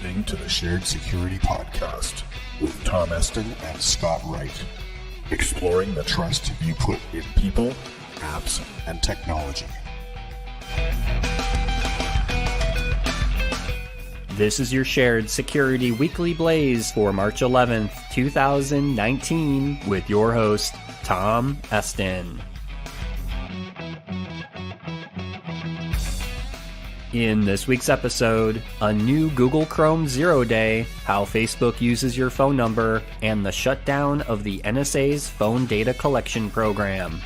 listening to the Shared Security Podcast with Tom Eston and Scott Wright, exploring the trust you put in people, apps, and technology. This is your Shared Security Weekly Blaze for March 11th, 2019, with your host, Tom Eston. In this week's episode, a new Google Chrome Zero Day, how Facebook uses your phone number, and the shutdown of the NSA's phone data collection program.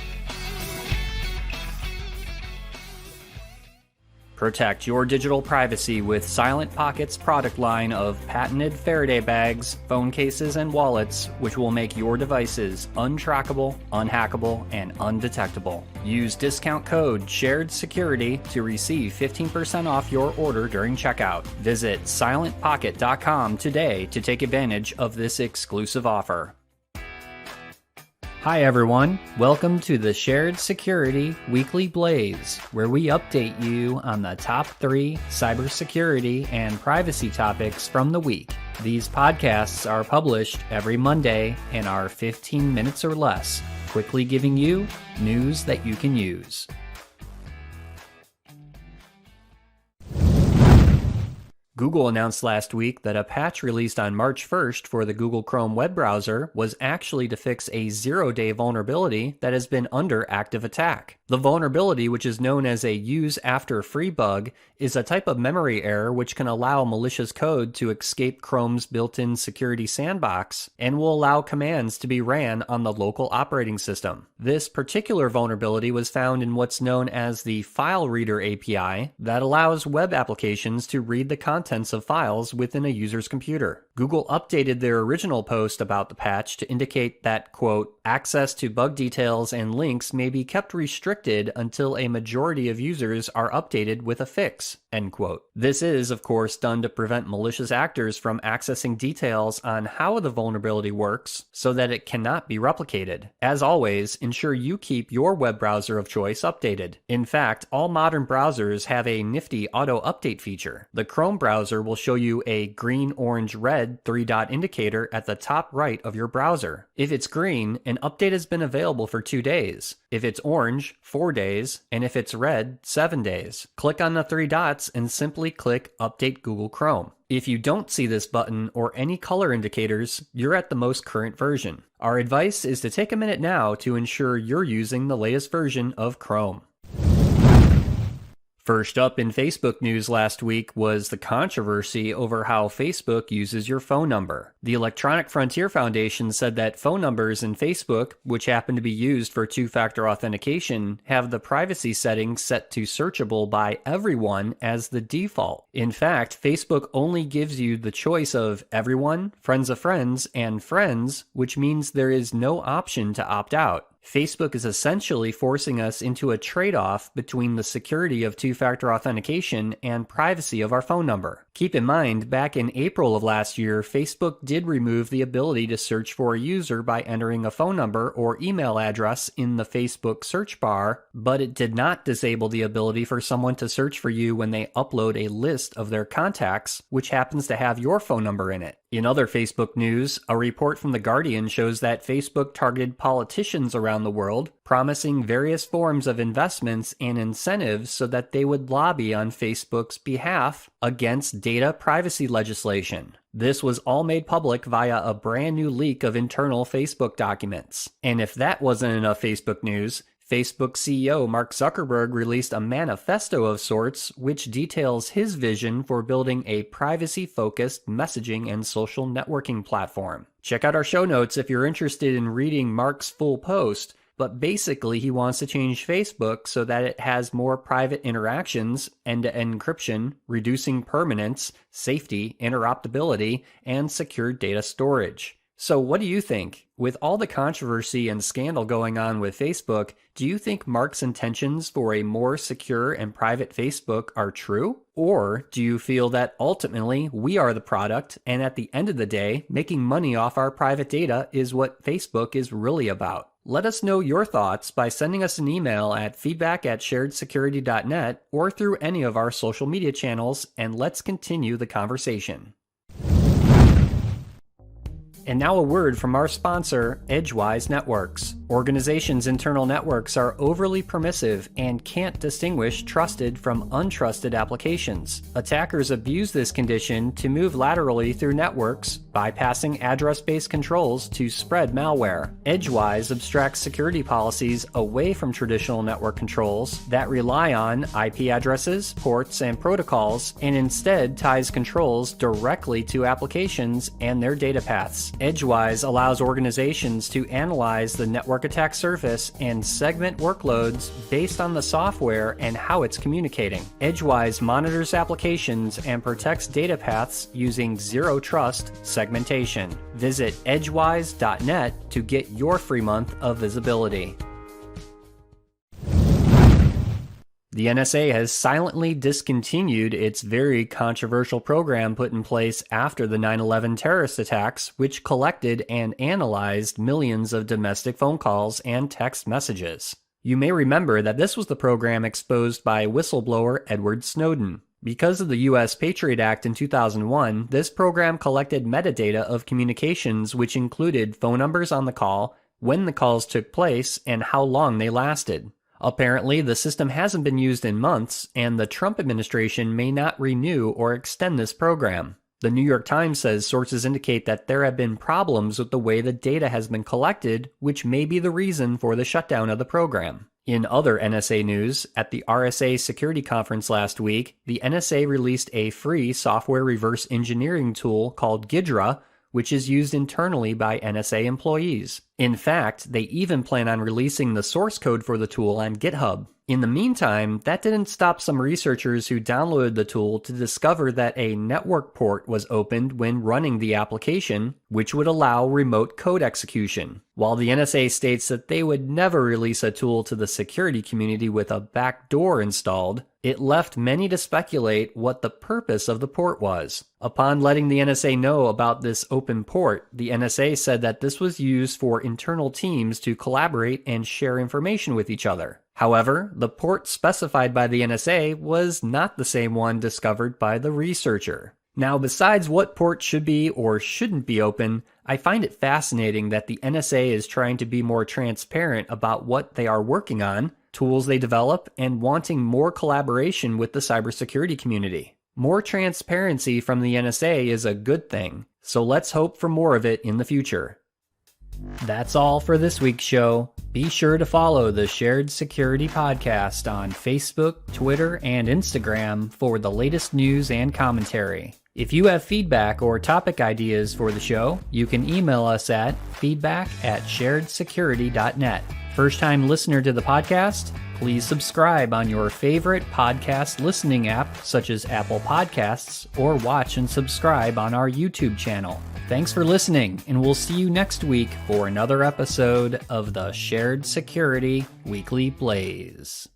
Protect your digital privacy with Silent Pocket's product line of patented Faraday bags, phone cases, and wallets, which will make your devices untrackable, unhackable, and undetectable. Use discount code SHAREDSECURITY to receive 15% off your order during checkout. Visit silentpocket.com today to take advantage of this exclusive offer. Hi everyone, welcome to the Shared Security Weekly Blaze, where we update you on the top 3 cybersecurity and privacy topics from the week. These podcasts are published every Monday and are 15 minutes or less, quickly giving you news that you can use. Google announced last week that a patch released on March 1st for the Google Chrome web browser was actually to fix a zero-day vulnerability that has been under active attack. The vulnerability, which is known as a use after free bug, is a type of memory error which can allow malicious code to escape Chrome's built-in security sandbox and will allow commands to be ran on the local operating system. This particular vulnerability was found in what's known as the File Reader API that allows web applications to read the contents of files within a user's computer. Google updated their original post about the patch to indicate that, quote, access to bug details and links may be kept restricted until a majority of users are updated with a fix, end quote. This is, of course, done to prevent malicious actors from accessing details on how the vulnerability works so that it cannot be replicated. As always, ensure you keep your web browser of choice updated. In fact, all modern browsers have a nifty auto-update feature. The Chrome browser will show you a green, orange, red 3-dot indicator at the top right of your browser. If it's green, an update has been available for 2 days. If it's orange, 4 days, and if it's red, 7 days. Click on the 3 dots and simply click Update Google Chrome. If you don't see this button or any color indicators, you're at the most current version. Our advice is to take a minute now to ensure you're using the latest version of Chrome. First up in Facebook news last week was the controversy over how Facebook uses your phone number. The Electronic Frontier Foundation said that phone numbers in Facebook, which happen to be used for two-factor authentication, have the privacy settings set to searchable by everyone as the default. In fact, Facebook only gives you the choice of everyone, friends of friends, and friends, which means there is no option to opt out. Facebook is essentially forcing us into a trade-off between the security of two-factor authentication and privacy of our phone number. Keep in mind, back in April of last year, Facebook did remove the ability to search for a user by entering a phone number or email address in the Facebook search bar, but it did not disable the ability for someone to search for you when they upload a list of their contacts, which happens to have your phone number in it. In other Facebook news, a report from The Guardian shows that Facebook targeted politicians around the world, promising various forms of investments and incentives so that they would lobby on Facebook's behalf against data privacy legislation. This was all made public via a brand new leak of internal Facebook documents. And if that wasn't enough Facebook news, Facebook CEO Mark Zuckerberg released a manifesto of sorts which details his vision for building a privacy-focused messaging and social networking platform. Check out our show notes if you're interested in reading Mark's full post, but basically he wants to change Facebook so that it has more private interactions, end-to-end encryption, reducing permanence, safety, interoperability, and secure data storage. So what do you think? With all the controversy and scandal going on with Facebook, do you think Mark's intentions for a more secure and private Facebook are true? Or do you feel that ultimately we are the product and at the end of the day, making money off our private data is what Facebook is really about? Let us know your thoughts by sending us an email at feedback@sharedsecurity.net or through any of our social media channels, and let's continue the conversation. And now a word from our sponsor, Edgewise Networks. Organizations' internal networks are overly permissive and can't distinguish trusted from untrusted applications. Attackers abuse this condition to move laterally through networks, bypassing address-based controls to spread malware. Edgewise abstracts security policies away from traditional network controls that rely on IP addresses, ports, and protocols, and instead ties controls directly to applications and their data paths. Edgewise allows organizations to analyze the network attack surface and segment workloads based on the software and how it's communicating. Edgewise monitors applications and protects data paths using zero trust segmentation. Visit edgewise.net to get your free month of visibility. The NSA has silently discontinued its very controversial program put in place after the 9/11 terrorist attacks, which collected and analyzed millions of domestic phone calls and text messages. You may remember that this was the program exposed by whistleblower Edward Snowden. Because of the U.S. Patriot Act in 2001, this program collected metadata of communications which included phone numbers on the call, when the calls took place, and how long they lasted. Apparently, the system hasn't been used in months, and the Trump administration may not renew or extend this program. The New York Times says sources indicate that there have been problems with the way the data has been collected, which may be the reason for the shutdown of the program. In other NSA news, at the RSA Security Conference last week, the NSA released a free software reverse engineering tool called Ghidra, which is used internally by NSA employees. In fact, they even plan on releasing the source code for the tool on GitHub. In the meantime, that didn't stop some researchers who downloaded the tool to discover that a network port was opened when running the application, which would allow remote code execution. While the NSA states that they would never release a tool to the security community with a backdoor installed, it left many to speculate what the purpose of the port was. Upon letting the NSA know about this open port, the NSA said that this was used for internal teams to collaborate and share information with each other. However, the port specified by the NSA was not the same one discovered by the researcher. Now, besides what port should be or shouldn't be open, I find it fascinating that the NSA is trying to be more transparent about what they are working on, tools they develop, and wanting more collaboration with the cybersecurity community. More transparency from the NSA is a good thing, so let's hope for more of it in the future. That's all for this week's show. Be sure to follow the Shared Security Podcast on Facebook, Twitter, and Instagram for the latest news and commentary. If you have feedback or topic ideas for the show, you can email us at feedback@sharedsecurity.net. First-time listener to the podcast? Please subscribe on your favorite podcast listening app, such as Apple Podcasts, or watch and subscribe on our YouTube channel. Thanks for listening, and we'll see you next week for another episode of the Shared Security Weekly Blaze.